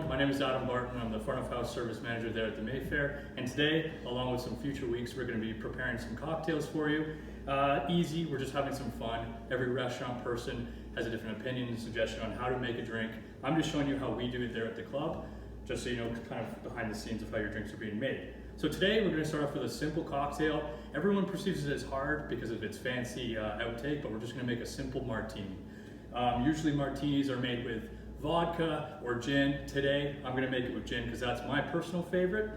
everyone, my name is Adam Barton. I'm the front of house service manager there at the Mayfair, and today, along with some future weeks, we're going to be preparing some cocktails for you. Easy, we're just having some fun. Every restaurant person has a different opinion and suggestion on how to make a drink. I'm just showing you how we do it there at the club, just so you know kind of behind the scenes of how your drinks are being made. So today we're going to start off with a simple cocktail. Everyone perceives it as hard because of its fancy outtake, but we're just going to make a simple martini. Usually martinis are made with vodka or gin. Today I'm going to make it with gin because that's my personal favorite.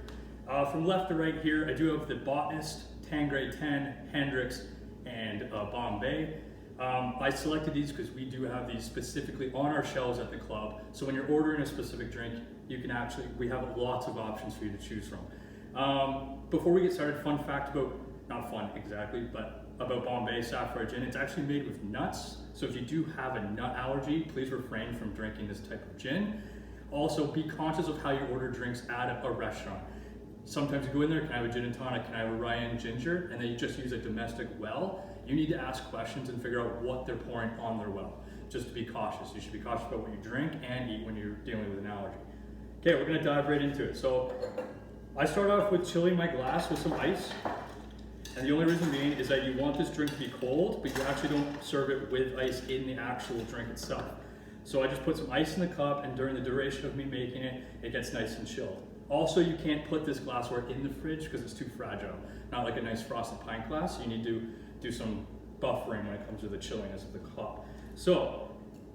From left to right here, I do have the Botanist, Tanqueray 10, Hendrix, and Bombay. I selected these because we do have these specifically on our shelves at the club. So when you're ordering a specific drink, you can we have lots of options for you to choose from. Before we get started, fun fact about, not fun exactly, but about Bombay Sapphire Gin, it's actually made with nuts. So if you do have a nut allergy, please refrain from drinking this type of gin. Also, be conscious of how you order drinks at a restaurant. Sometimes you go in there, can I have a gin and tonic, can I have a Ryan ginger, and they just use a domestic well. You need to ask questions and figure out what they're pouring on their well. Just to be cautious. You should be cautious about what you drink and eat when you're dealing with an allergy. Okay, we're gonna dive right into it. So I start off with chilling my glass with some ice. And the only reason being is that you want this drink to be cold, but you actually don't serve it with ice in the actual drink itself. So I just put some ice in the cup, and during the duration of me making it, it gets nice and chilled. Also, you can't put this glassware in the fridge because it's too fragile. Not like a nice frosted pint glass. You need to do some buffering when it comes to the chilliness of the cup. So,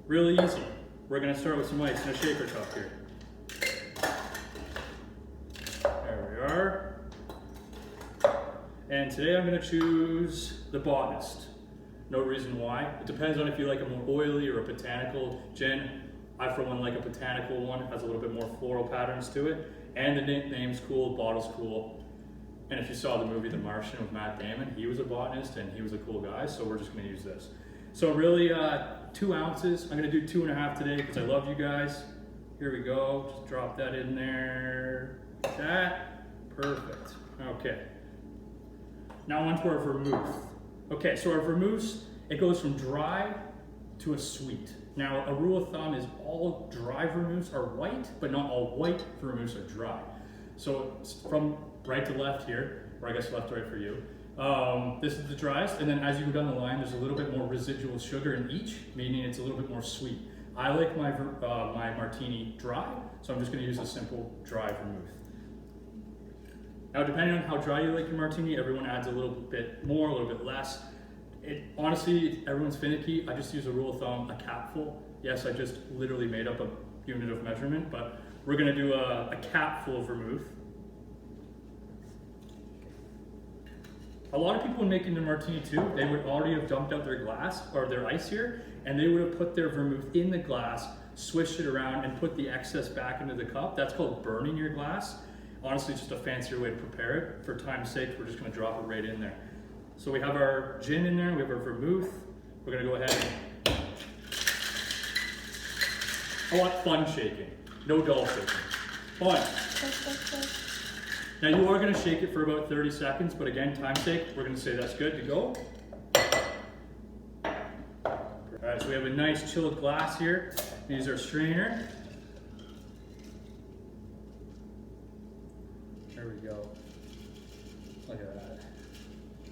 really easy. We're gonna start with some ice in a shaker cup here. There we are. And today I'm gonna choose the Botanist. No reason why. It depends on if you like a more oily or a botanical gin. I, for one, like a botanical one. It has a little bit more floral patterns to it. And the name's cool, bottle's cool. And if you saw the movie The Martian with Matt Damon, he was a botanist and he was a cool guy, so we're just gonna use this. So really, 2 ounces. I'm gonna do 2.5 today because I love you guys. Here we go, just drop that in there. Like that, perfect. Okay. Now onto our vermouth. Okay, so our vermouth, it goes from dry to a sweet. Now a rule of thumb is all dry vermouths are white, but not all white vermouths are dry. So from right to left here, or I guess left to right for you, this is the driest, and then as you go down the line, there's a little bit more residual sugar in each, meaning it's a little bit more sweet. I like my martini dry, so I'm just gonna use a simple dry vermouth. Now, depending on how dry you like your martini, everyone adds a little bit more, a little bit less. Honestly, everyone's finicky. I just use a rule of thumb, a capful. Yes, I just literally made up a unit of measurement, but we're gonna do a capful of vermouth. A lot of people when making their martini too, they would already have dumped out their glass or their ice here, and they would have put their vermouth in the glass, swished it around, and put the excess back into the cup. That's called burning your glass. Honestly, just a fancier way to prepare it. For time's sake, we're just gonna drop it right in there. So we have our gin in there, we have our vermouth. We're gonna go ahead and, I want fun shaking, no dull shaking. Fun. Now you are gonna shake it for about 30 seconds, but again, time's sake, we're gonna say that's good to go. All right, so we have a nice chilled glass here. Use our strainer. There we go. Look at that.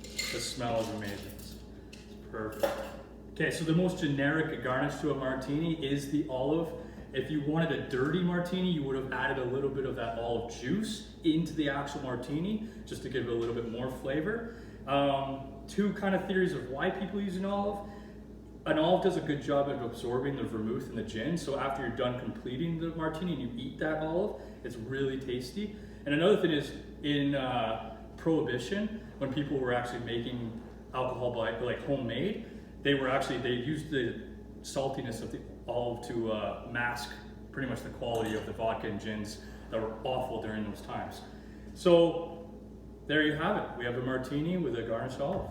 The smell is amazing. It's perfect. Okay, so the most generic garnish to a martini is the olive. If you wanted a dirty martini, you would have added a little bit of that olive juice into the actual martini, just to give it a little bit more flavor. 2 kind of theories of why people use an olive. An olive does a good job of absorbing the vermouth and the gin, so after you're done completing the martini and you eat that olive, it's really tasty. And another thing is, in Prohibition, when people were actually making alcohol by like homemade, they used the saltiness of the olive to mask pretty much the quality of the vodka and gins that were awful during those times. So there you have it. We have a martini with a garnished olive.